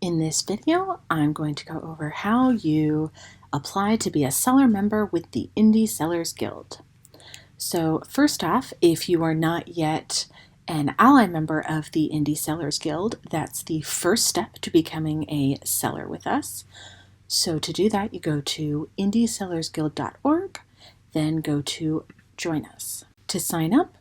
In this video, I'm going to go over how you apply to be a seller member with the Indie Sellers Guild. So first off, if you are not yet an ally member of the Indie Sellers Guild, that's the first step to becoming a seller with us. So to do that, you go to indiesellersguild.org, then go to Join Us. To sign up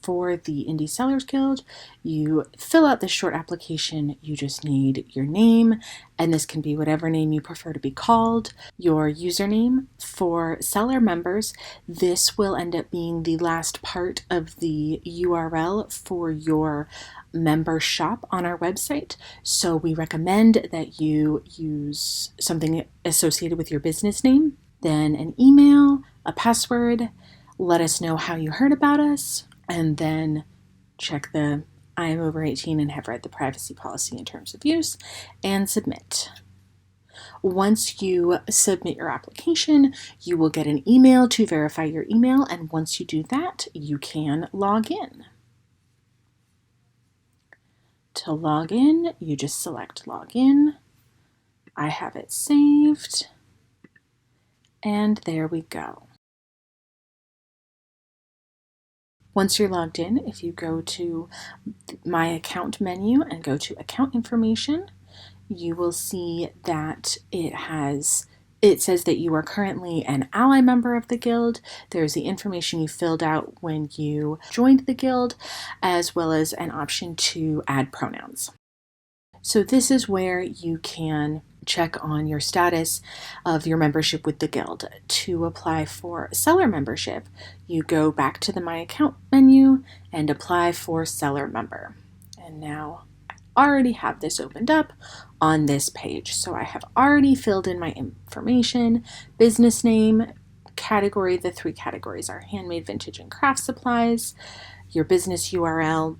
for the Indie Sellers Guild, you fill out this short application. You just need your name, and this can be whatever name you prefer to be called, your username. For seller members, this will end up being the last part of the URL for your member shop on our website. So we recommend that you use something associated with your business name, then an email, a password. Let us know how you heard about us, and then check the I am over 18 and have read the privacy policy and terms of use, and submit. Once you submit your application, you will get an email to verify your email, and once you do that, you can log in. To log in, you just select Login. I have it saved, and there we go. Once you're logged in, if you go to My Account menu and go to Account Information, you will see that it says that you are currently an ally member of the guild. There's the information you filled out when you joined the guild, as well as an option to add pronouns. So this is where you can check on your status of your membership with the guild. To apply for seller membership, you go back to the My Account menu and apply for seller member. And now I already have this opened up on this page. So I have already filled in my information, business name, category. The three categories are handmade, vintage, and craft supplies, your business URL.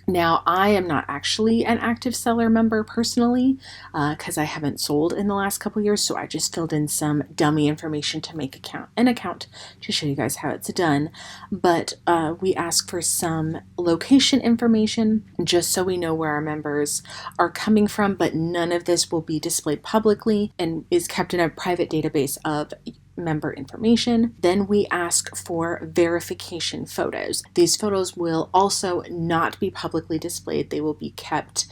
Now, I am not actually an active seller member personally because I haven't sold in the last couple years, so I just filled in some dummy information to make an account to show you guys how it's done. But we ask for some location information just so we know where our members are coming from, but none of this will be displayed publicly and is kept in a private database of member information. Then we ask for verification photos. These photos will also not be publicly displayed. They will be kept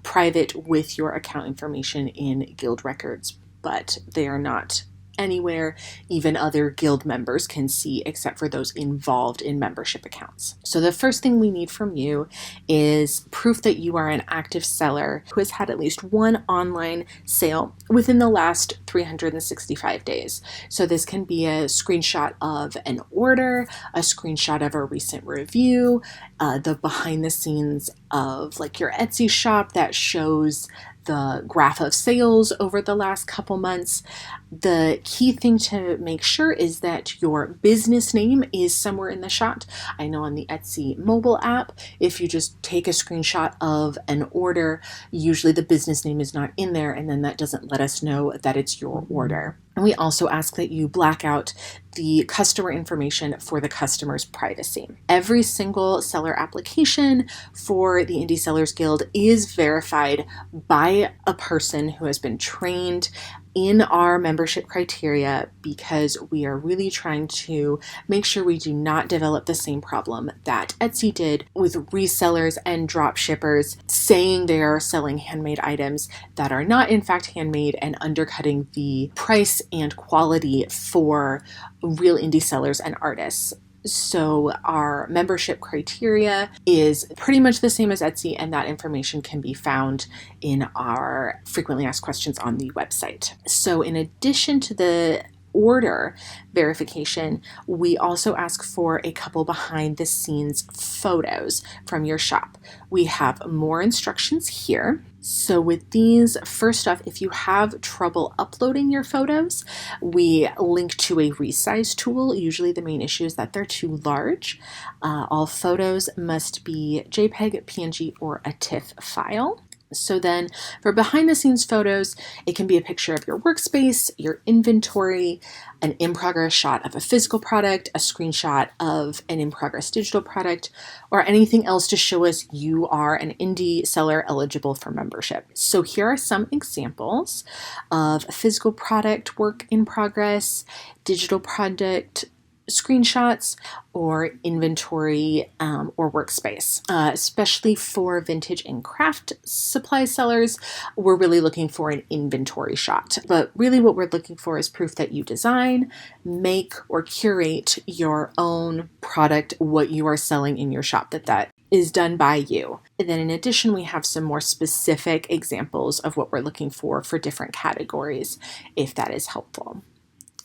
private with your account information in guild records, but they are not anywhere even other guild members can see except for those involved in membership accounts. So the first thing we need from you is proof that you are an active seller who has had at least one online sale within the last 365 days. So this can be a screenshot of an order, a screenshot of a recent review, the behind the scenes of like your Etsy shop that shows the graph of sales over the last couple months. The key thing to make sure is that your business name is somewhere in the shot. I know on the Etsy mobile app, if you just take a screenshot of an order, usually the business name is not in there, and then that doesn't let us know that it's your order. And we also ask that you black out the customer information for the customer's privacy. Every single seller application for the Indie Sellers Guild is verified by a person who has been trained in our membership criteria, because we are really trying to make sure we do not develop the same problem that Etsy did with resellers and drop shippers saying they are selling handmade items that are not in fact handmade and undercutting the price and quality for real indie sellers and artists. So our membership criteria is pretty much the same as Etsy, and that information can be found in our frequently asked questions on the website. So in addition to the order verification, we also ask for a couple behind the scenes photos from your shop. We have more instructions here. So with these, first off, if you have trouble uploading your photos, we link to a resize tool. Usually the main issue is that they're too large. All photos must be JPEG, PNG, or a TIFF file. So then for behind the scenes photos, it can be a picture of your workspace, your inventory, an in progress shot of a physical product, a screenshot of an in progress digital product, or anything else to show us you are an indie seller eligible for membership. So here are some examples of physical product work in progress, digital product screenshots, or inventory or workspace. Especially for vintage and craft supply sellers, we're really looking for an inventory shot. But really what we're looking for is proof that you design, make, or curate your own product, what you are selling in your shop, that is done by you. And then in addition, we have some more specific examples of what we're looking for different categories, if that is helpful.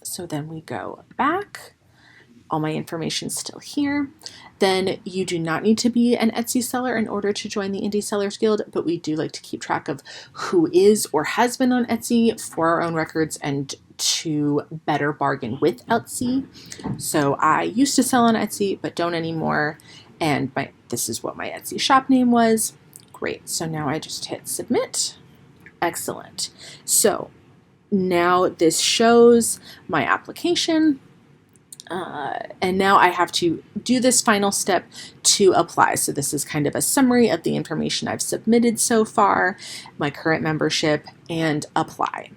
So then we go back. All my information is still here. Then you do not need to be an Etsy seller in order to join the Indie Sellers Guild, but we do like to keep track of who is or has been on Etsy for our own records and to better bargain with Etsy. So I used to sell on Etsy, but don't anymore. And this is what my Etsy shop name was. Great. So now I just hit submit. Excellent. So now this shows my application. And now I have to do this final step to apply. So this is kind of a summary of the information I've submitted so far, my current membership, and apply.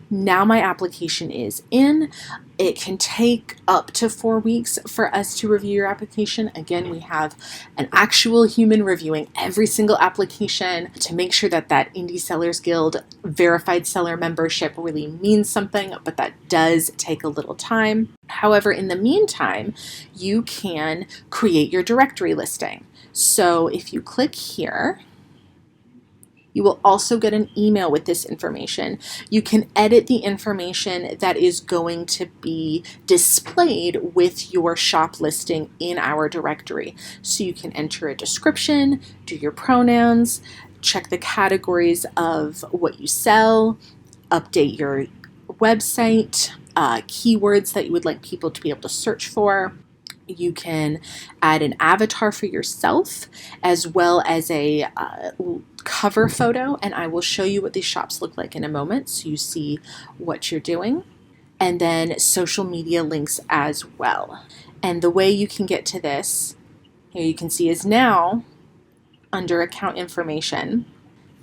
Now my application is in. It can take up to 4 weeks for us to review your application. Again, we have an actual human reviewing every single application to make sure that Indie Sellers Guild verified seller membership really means something, but that does take a little time. However, in the meantime, you can create your directory listing. So if you click here, you will also get an email with this information. You can edit the information that is going to be displayed with your shop listing in our directory. So you can enter a description, do your pronouns, check the categories of what you sell, update your website, keywords that you would like people to be able to search for. You can add an avatar for yourself as well as a cover photo, and I will show you what these shops look like in a moment so you see what you're doing. And then social media links as well. And the way you can get to this, here you can see, is now under account information,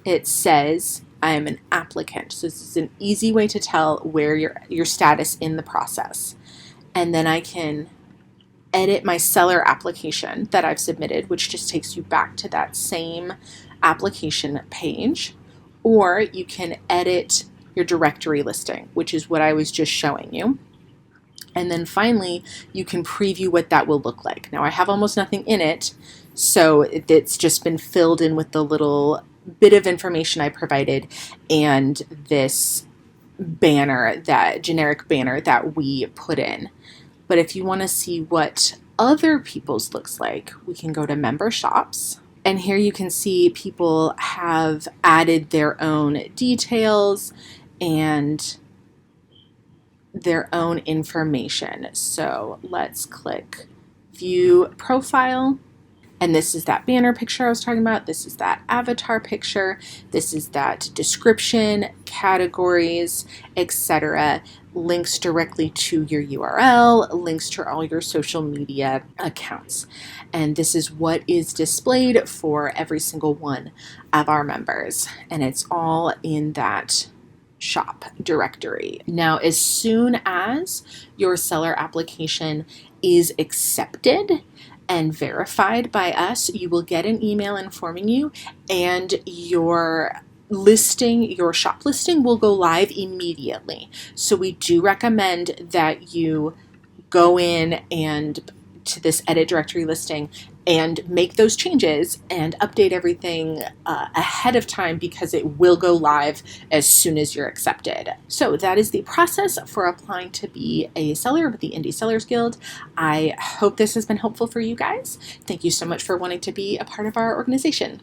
it says I am an applicant. So this is an easy way to tell where your status in the process. And then I can edit my seller application that I've submitted, which just takes you back to that same application page, or you can edit your directory listing, which is what I was just showing you. And then finally, you can preview what that will look like. Now I have almost nothing in it, so it's just been filled in with the little bit of information I provided and this banner, that generic banner that we put in. But if you want to see what other people's looks like, we can go to member shops. And here you can see people have added their own details and their own information. So let's click view profile. And this is that banner picture I was talking about. This is that avatar picture. This is that description, categories, etc. Links directly to your URL, links to all your social media accounts. And this is what is displayed for every single one of our members. And it's all in that shop directory. Now, as soon as your seller application is accepted and verified by us, you will get an email informing you, and your shop listing will go live immediately. So we do recommend that you go in and to this edit directory listing and make those changes and update everything ahead of time, because it will go live as soon as you're accepted. So that is the process for applying to be a seller with the Indie Sellers Guild. I hope this has been helpful for you guys. Thank you so much for wanting to be a part of our organization.